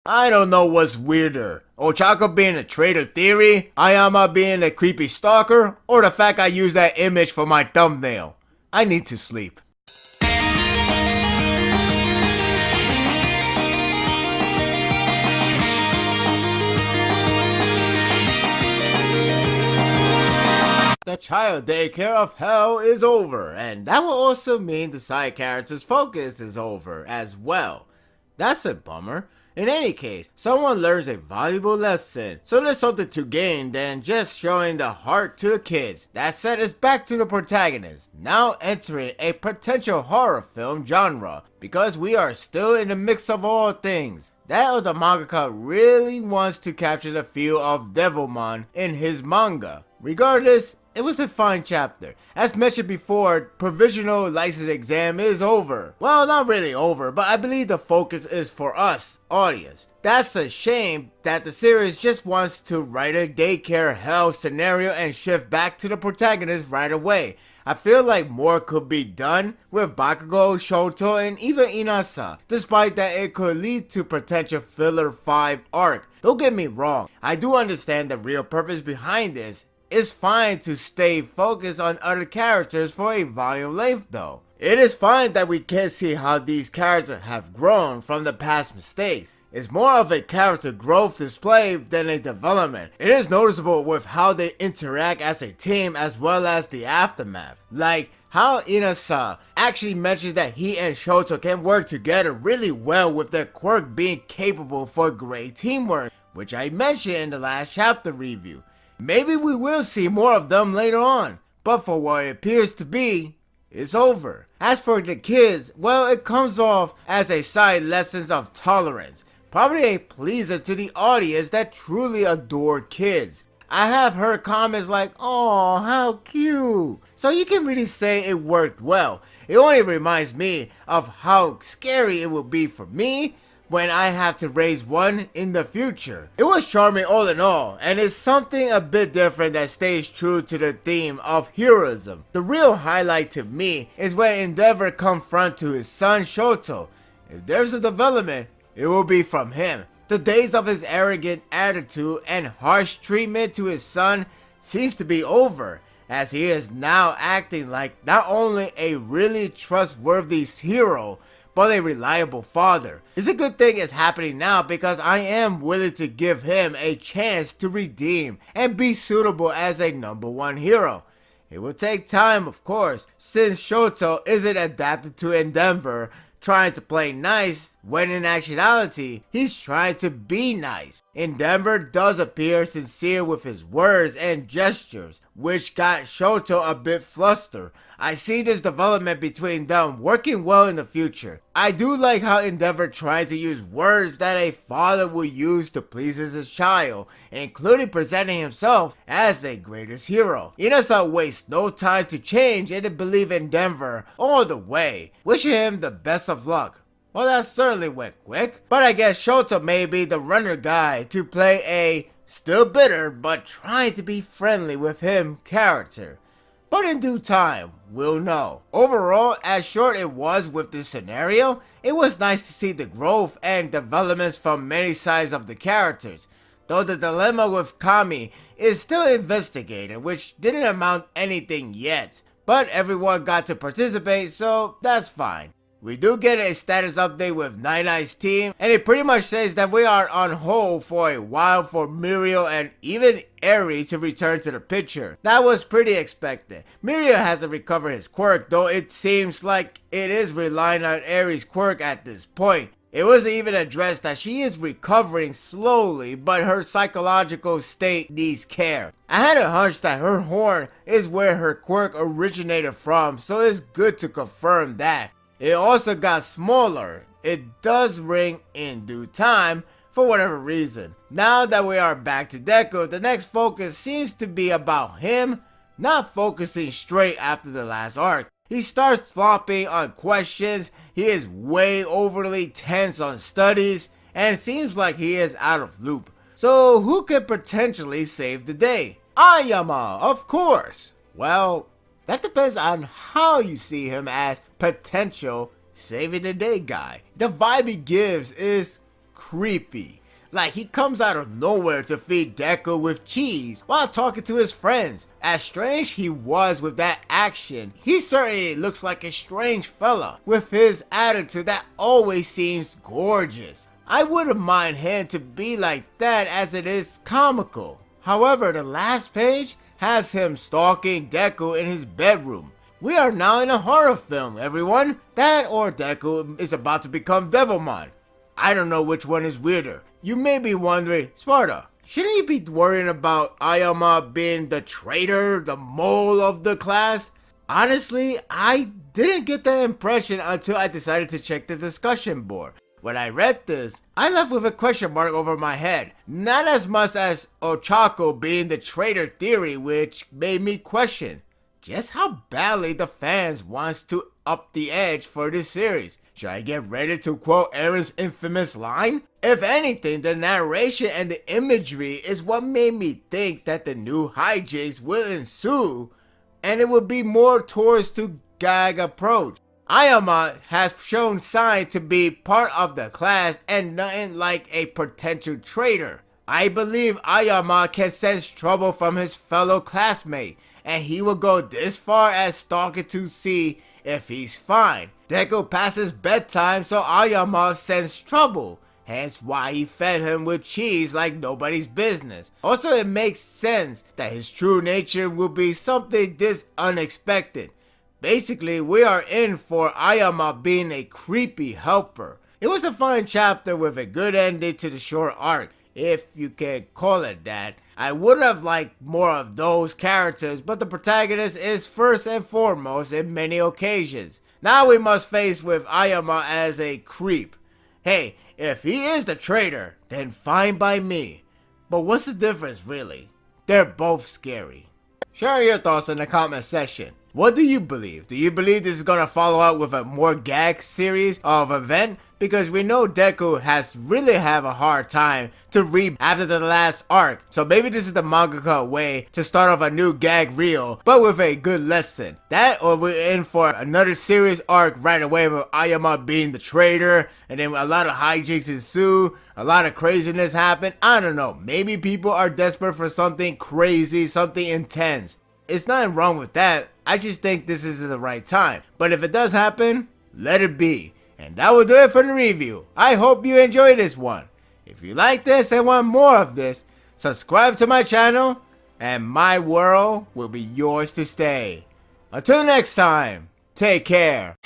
I don't know what's weirder. Ochako being a traitor theory, Ayama being a creepy stalker, or the fact I use that image for my thumbnail. I need to sleep. The child daycare of hell is over, and that will also mean the side character's focus is over as well. That's a bummer. In any case, someone learns a valuable lesson, so there's something to gain than just showing the heart to the kids. That said, it's back to the protagonist, now entering a potential horror film genre, because we are still in the mix of all things. That of the mangaka really wants to capture the feel of Devilman in his manga. Regardless, it was a fine chapter. As mentioned before, provisional license exam is over. Well, not really over, but I believe the focus is for us, audience. That's a shame that the series just wants to write a daycare hell scenario and shift back to the protagonist right away. I feel like more could be done with Bakugo, Shoto, and even Inasa, despite that it could lead to potential filler 5 arc. Don't get me wrong, I do understand the real purpose behind this. It's fine to stay focused on other characters for a volume length though. It is fine that we can see how these characters have grown from the past mistakes. It's more of a character growth display than a development. It is noticeable with how they interact as a team as well as the aftermath. Like how Inasa actually mentions that he and Shoto can work together really well with their quirk being capable for great teamwork, which I mentioned in the last chapter review. Maybe we will see more of them later on, but for what it appears to be, it's over. As for the kids, well, it comes off as a side lessons of tolerance, probably a pleaser to the audience that truly adore kids. I have heard comments like, "Oh, how cute." So you can really say it worked well. It only reminds me of how scary it will be for me when I have to raise one in the future. It was charming all in all, and it's something a bit different that stays true to the theme of heroism. The real highlight to me is when Endeavor confront to his son Shoto. If there's a development, it will be from him. The days of his arrogant attitude and harsh treatment to his son seems to be over, as he is now acting like not only a really trustworthy hero, but a reliable father. It's a good thing it's happening now because I am willing to give him a chance to redeem and be suitable as a #1 hero. It will take time, of course, since Shoto isn't adapted to Endeavor trying to play nice when in actuality he's trying to be nice. Endeavor does appear sincere with his words and gestures, which got Shoto a bit flustered. I see this development between them working well in the future. I do like how Endeavor tried to use words that a father would use to please his child, including presenting himself as the greatest hero. Inasa wastes no time to change and to believe Endeavor all the way, wishing him the best of luck. Well, that certainly went quick, but I guess Shoto may be the runner guy to play a still bitter but trying to be friendly with him character. But in due time, we'll know. Overall, as short it was with this scenario, it was nice to see the growth and developments from many sides of the characters, though the dilemma with Kami is still investigated, which didn't amount anything yet, but everyone got to participate, so that's fine. We do get a status update with Night Knight's team, and it pretty much says that we are on hold for a while for Mirio and even Eri to return to the picture. That was pretty expected. Mirio hasn't recovered his quirk, though it seems like it is relying on Eri's quirk at this point. It wasn't even addressed that she is recovering slowly, but her psychological state needs care. I had a hunch that her horn is where her quirk originated from, so it's good to confirm that. It also got smaller. It does ring in due time for whatever reason. Now that we are back to Deku, the next focus seems to be about him not focusing straight after the last arc. He starts flopping on questions, he is way overly tense on studies, and it seems like he is out of loop. So who could potentially save the day? Ayama, of course. Well, that depends on how you see him as potential saving the day guy. The vibe he gives is creepy. Like he comes out of nowhere to feed Deku with cheese while talking to his friends. As strange he was with that action, he certainly looks like a strange fella with his attitude that always seems gorgeous. I wouldn't mind him to be like that as it is comical. However, the last page has him stalking Deku in his bedroom. We are now in a horror film, everyone. That or Deku is about to become Devilmon. I don't know which one is weirder. You may be wondering, Sparta, shouldn't you be worrying about Ayama being the traitor, the mole of the class? Honestly, I didn't get that impression until I decided to check the discussion board. When I read this, I left with a question mark over my head. Not as much as Ochako being the traitor theory, which made me question just how badly the fans wants to up the edge for this series. Should I get ready to quote Eren's infamous line? If anything, the narration and the imagery is what made me think that the new hijinks will ensue, and it would be more towards to gag approach. Ayama has shown signs to be part of the class and nothing like a potential traitor. I believe Ayama can sense trouble from his fellow classmate, and he will go this far as stalking to see if he's fine. Deku passes bedtime, so Ayama sensed trouble, hence why he fed him with cheese like nobody's business. Also, it makes sense that his true nature will be something this unexpected. Basically, we are in for Ayama being a creepy helper. It was a fine chapter with a good ending to the short arc, if you can call it that. I would have liked more of those characters, but the protagonist is first and foremost in many occasions. Now we must face with Ayama as a creep. Hey, if he is the traitor, then fine by me. But what's the difference really? They're both scary. Share your thoughts in the comment section. What do you believe? Do you believe this is gonna follow up with a more gag series of event? Because we know Deku has really have a hard time to read after the last arc. So maybe this is the mangaka way to start off a new gag reel, but with a good lesson. That or we're in for another series arc right away with Ayama being the traitor, and then a lot of hijinks ensue, a lot of craziness happen. I don't know. Maybe people are desperate for something crazy, something intense. It's nothing wrong with that. I just think this isn't the right time. But if it does happen, let it be. And that will do it for the review. I hope you enjoyed this one. If you like this and want more of this, subscribe to my channel and my world will be yours to stay. Until next time, take care.